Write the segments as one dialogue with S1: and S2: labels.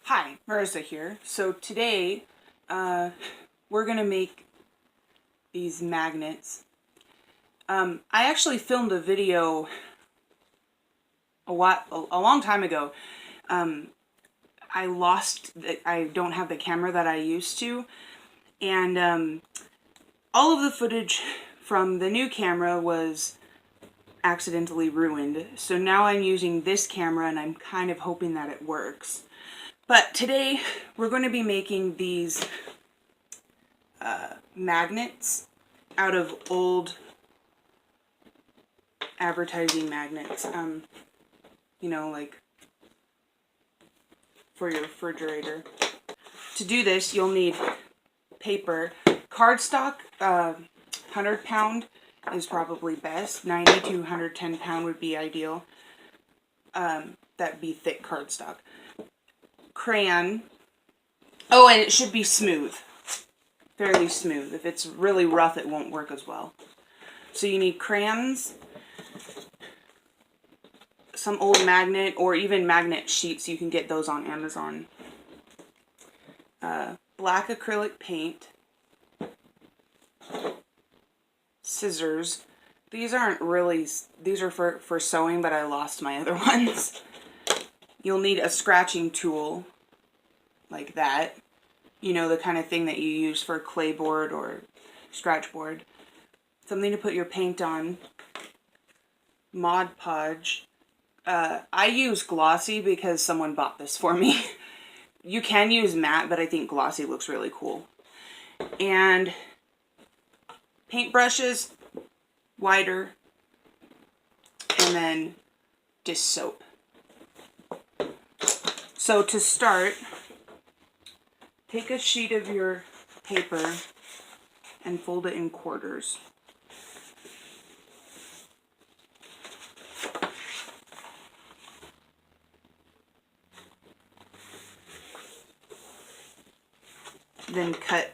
S1: Hi, Marissa here. So today we're going to make these magnets. I actually filmed a video a long time ago. I don't have the camera that I used to, and all of the footage from the new camera was accidentally ruined. So now I'm using this camera and I'm kind of hoping that it works. But today we're going to be making these magnets out of old advertising magnets. You know, like for your refrigerator. To do this, you'll need paper. Cardstock, 100 pound is probably best. 90 to 110 pound would be ideal. That'd be thick cardstock. Crayon. Oh, and it should be smooth. Fairly smooth. If it's really rough, it won't work as well. So you need crayons, some old magnet, or even magnet sheets. You can get those on Amazon. Black acrylic paint. Scissors. These aren't really, these are for sewing, but I lost my other ones. You'll need a scratching tool, like that. You know, the kind of thing that you use for Clayboard or Scratchboard. Something to put your paint on. Mod Podge. I use glossy because someone bought this for me. You can use matte, but I think glossy looks really cool. And paintbrushes, wider, and then dish soap. So to start, take a sheet of your paper and fold it in quarters. Then cut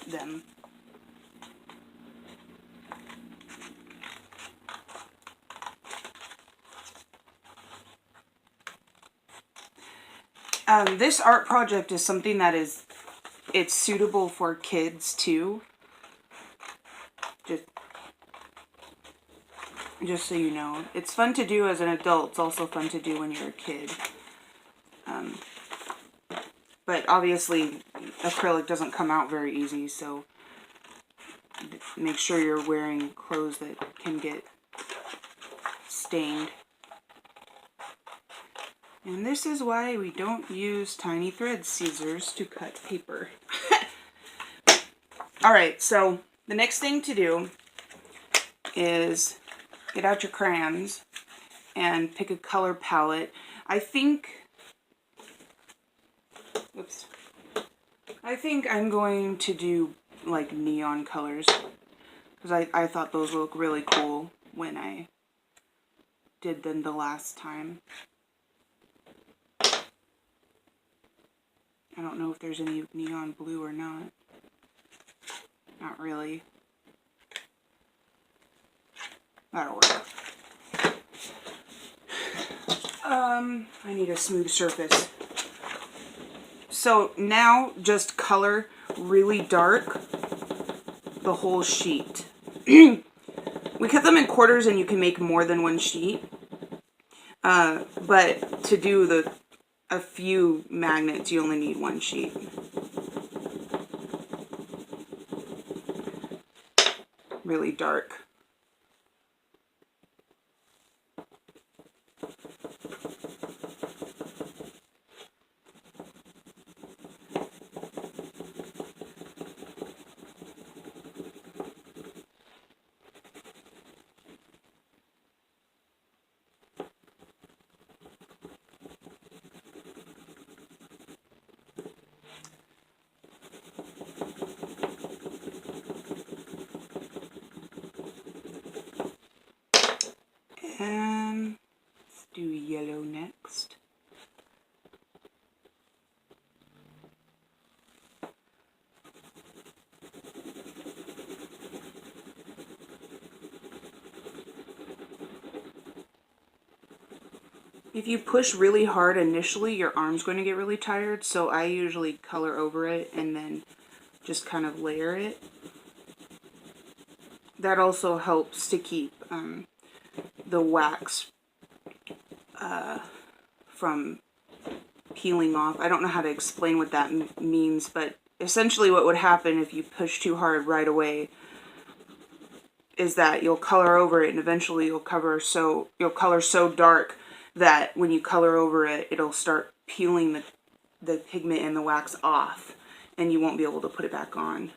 S1: them. This art project is something that it's suitable for kids too. Just so you know. It's fun to do as an adult. It's also fun to do when you're a kid. But obviously, acrylic doesn't come out very easy, so make sure you're wearing clothes that can get stained. And this is why we don't use tiny thread scissors to cut paper. Alright, so the next thing to do is get out your crayons and pick a color palette. I think I'm going to do like neon colors because I thought those would look really cool when I did them the last time. I don't know if there's any neon blue or not. Not really. That'll work. I need a smooth surface. So now just color really dark the whole sheet. We cut them in quarters and you can make more than one sheet. But to do a few magnets, you only need one sheet. Really dark. And let's do yellow next. If you push really hard initially, your arm's going to get really tired, so I usually color over it and then just kind of layer it. That also helps to keep the wax from peeling off. I don't know how to explain what that means, but essentially what would happen if you push too hard right away is that you'll color over it, and eventually you'll color so dark that when you color over it, it'll start peeling the pigment and the wax off, and you won't be able to put it back on,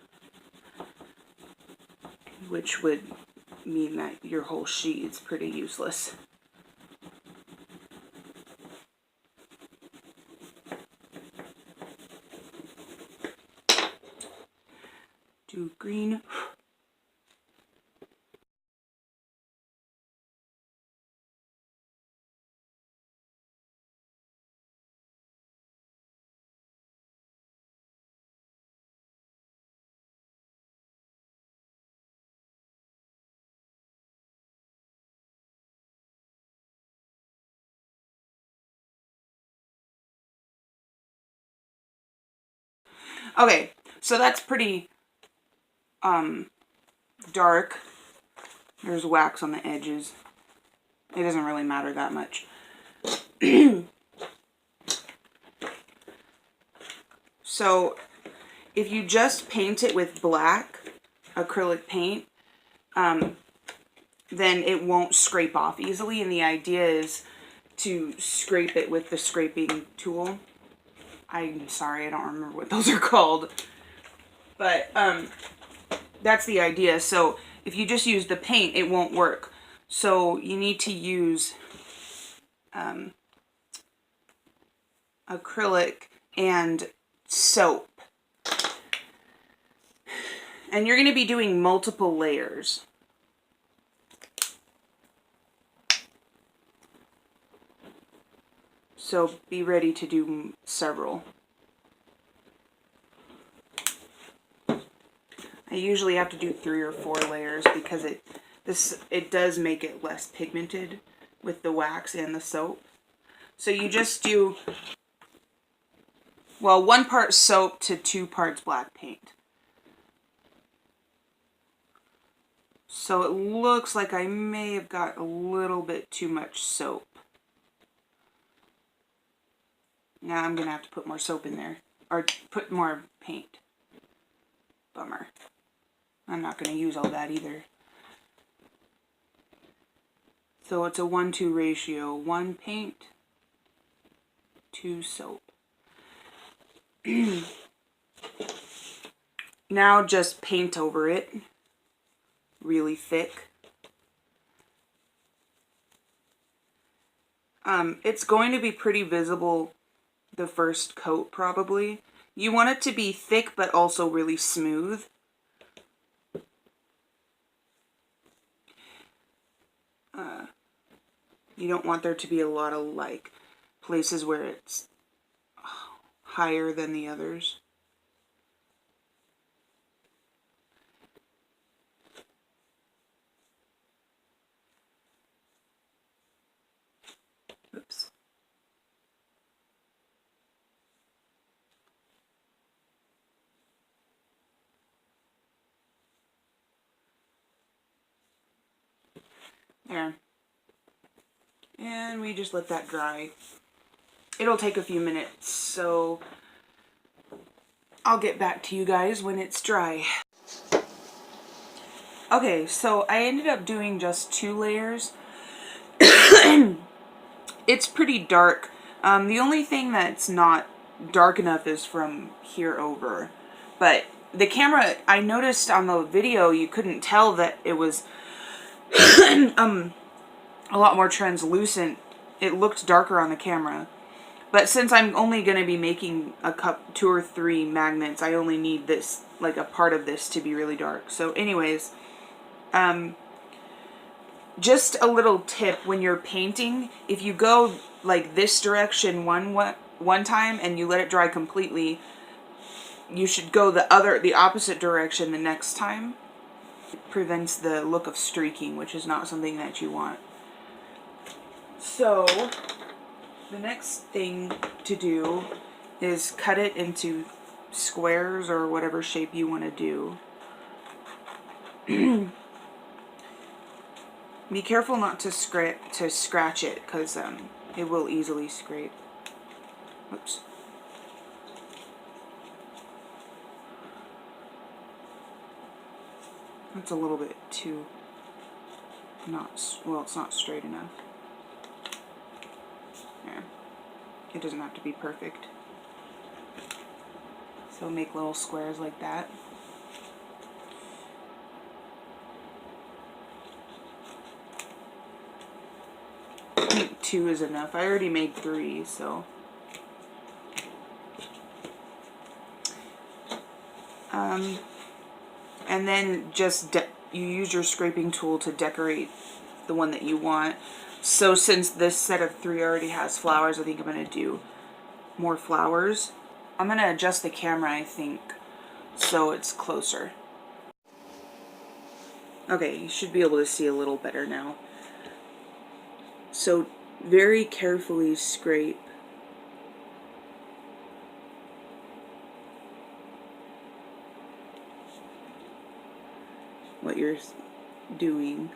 S1: which would mean that your whole sheet is pretty useless. Do green. Okay, so that's pretty dark. There's wax on the edges. It doesn't really matter that much. So if you just paint it with black acrylic paint, then it won't scrape off easily, and the idea is to scrape it with the scraping tool. I'm sorry, I don't remember what those are called. But that's the idea. So if you just use the paint, it won't work. So you need to use acrylic and soap. And you're going to be doing multiple layers. So be ready to do several. I usually have to do 3 or 4 layers because it does make it less pigmented with the wax and the soap. So you just do, well, 1 part soap to 2 parts black paint. So it looks like I may have got a little bit too much soap. Now I'm going to have to put more soap in there, or put more paint. Bummer. I'm not going to use all that either. So it's a 1-2 ratio. 1 paint, 2 soap. Now just paint over it really thick. It's going to be pretty visible the first coat probably. You want it to be thick but also really smooth. You don't want there to be a lot of like places where it's higher than the others. Oops. There. And we just let that dry. It'll take a few minutes, so I'll get back to you guys when it's dry. Okay, so I ended up doing just 2 layers. It's pretty dark. The only thing that's not dark enough is from here over. But the camera, I noticed on the video, you couldn't tell that it was a lot more translucent. It looked darker on the camera. But since I'm only going to be making 2 or 3 magnets, I only need this, like a part of this, to be really dark. So anyways, just a little tip when you're painting, if you go like this direction one time and you let it dry completely, you should go the opposite direction the next time. It prevents the look of streaking, which is not something that you want. So The next thing to do is cut it into squares or whatever shape you want to do. Be careful not to scratch it, because it will easily scrape. Oops. That's a little bit too well, it's not straight enough. Yeah. It doesn't have to be perfect. So make little squares like that. I think 2 is enough. I already made 3, so. And then just you use your scraping tool to decorate the one that you want. So since this set of 3 already has flowers, I think I'm going to do more flowers. I'm going to adjust the camera, I think, so it's closer. Okay, you should be able to see a little better now. So very carefully scrape. What you're doing.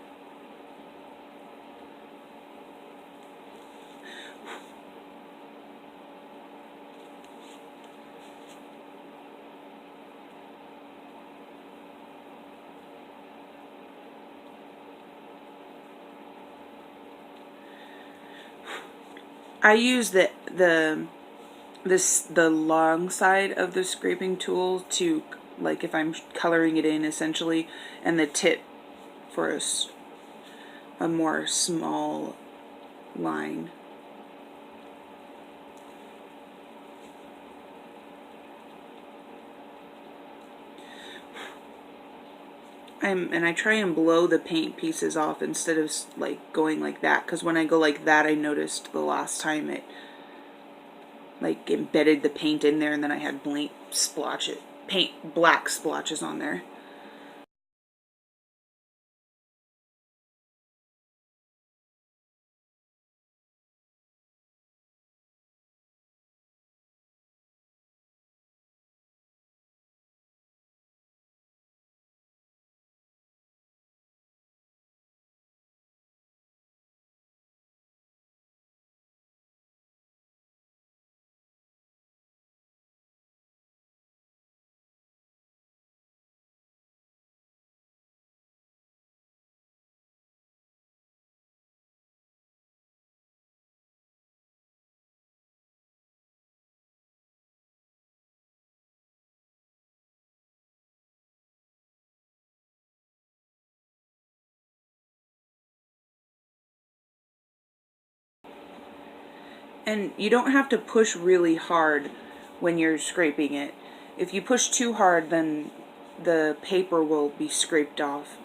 S1: I use the long side of the scraping tool to, like, if I'm coloring it in essentially, and the tip for a more small line. And I try and blow the paint pieces off instead of like going like that, because when I go like that, I noticed the last time it like embedded the paint in there, and then I had black splotches on there. And you don't have to push really hard when you're scraping it. If you push too hard, then the paper will be scraped off.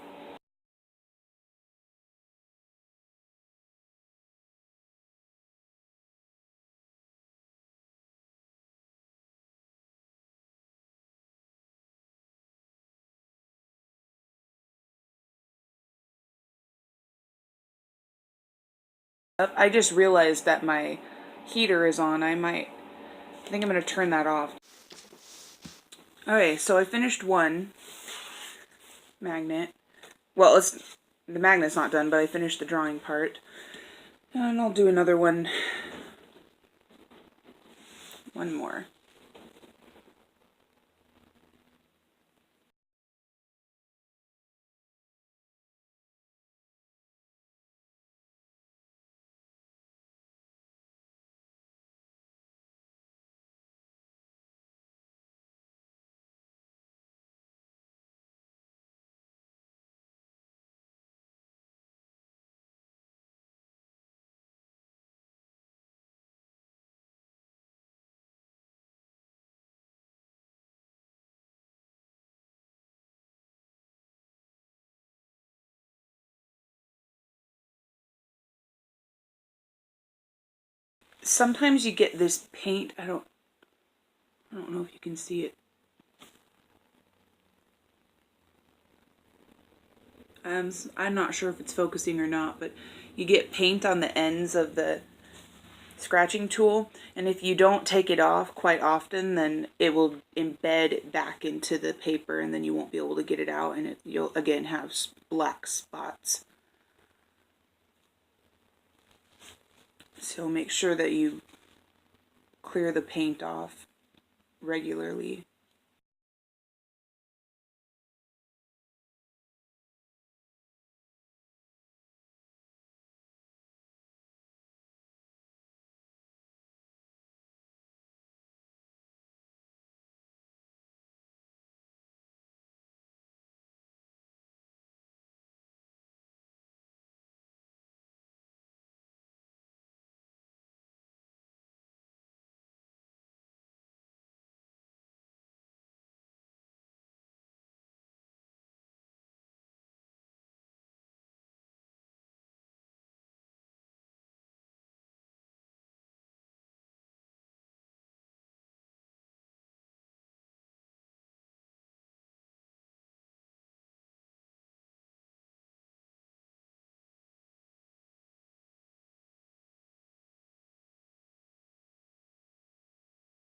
S1: I just realized that my heater is on. I think I'm going to turn that off. Okay, so I finished one magnet. Well, the magnet's not done, but I finished the drawing part. And I'll do another one. One more. Sometimes you get this paint. I don't know if you can see it. I'm not sure if it's focusing or not, but you get paint on the ends of the scratching tool, and if you don't take it off quite often, then it will embed back into the paper, and then you won't be able to get it out, and you'll again have black spots. So make sure that you clear the paint off regularly.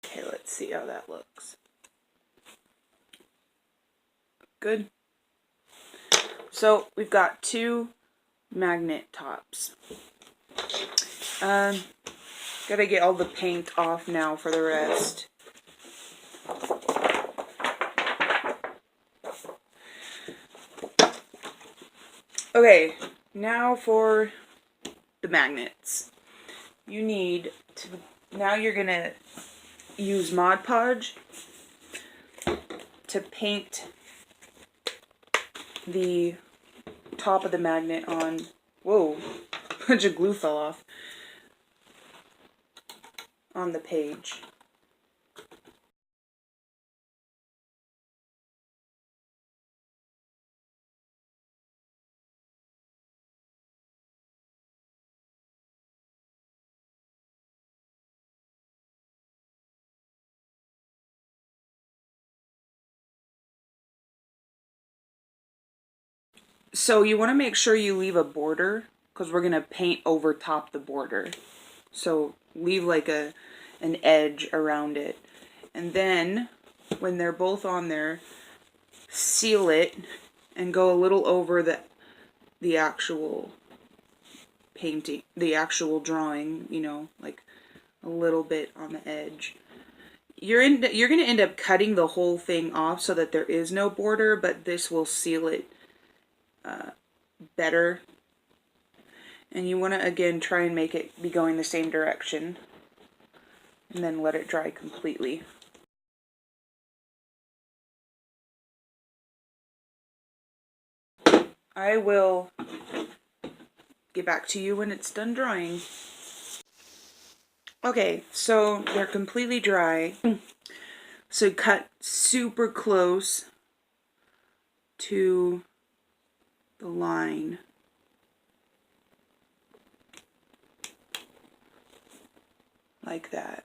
S1: Okay, let's see how that looks. Good. So we've got 2 magnet tops. Gotta get all the paint off now for the rest. Okay, now for the magnets. You need to, now you're gonna use Mod Podge to paint the top of the magnet on. Whoa, a bunch of glue fell off on the page. So you want to make sure you leave a border, because we're going to paint over top the border. So leave like an edge around it. And then when they're both on there, seal it and go a little over the actual painting, the actual drawing, you know, like a little bit on the edge. You're going to end up cutting the whole thing off so that there is no border, but this will seal it better. And you want to again try and make it be going the same direction, and then let it dry completely. I will get back to you when it's done drying. Okay, so they're completely dry. So cut super close to the line. Like that.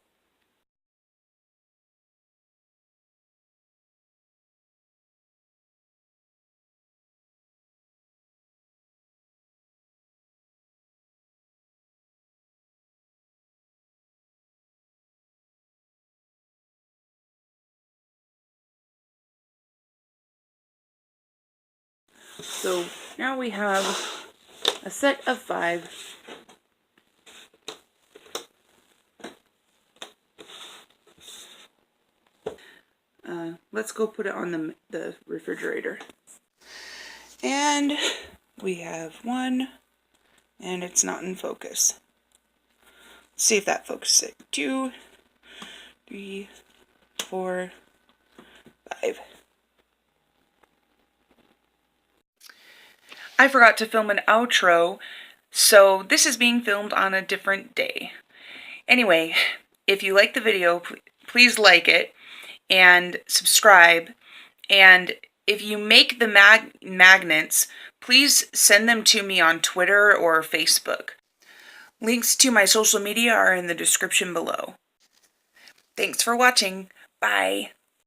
S1: So now we have a set of 5. Let's go put it on the refrigerator. And we have 1, and it's not in focus. Let's see if that focuses it. 2, 3, 4, 5. I forgot to film an outro, so this is being filmed on a different day. Anyway, if you like the video, please like it and subscribe. And if you make the magnets, please send them to me on Twitter or Facebook. Links to my social media are in the description below. Thanks for watching. Bye.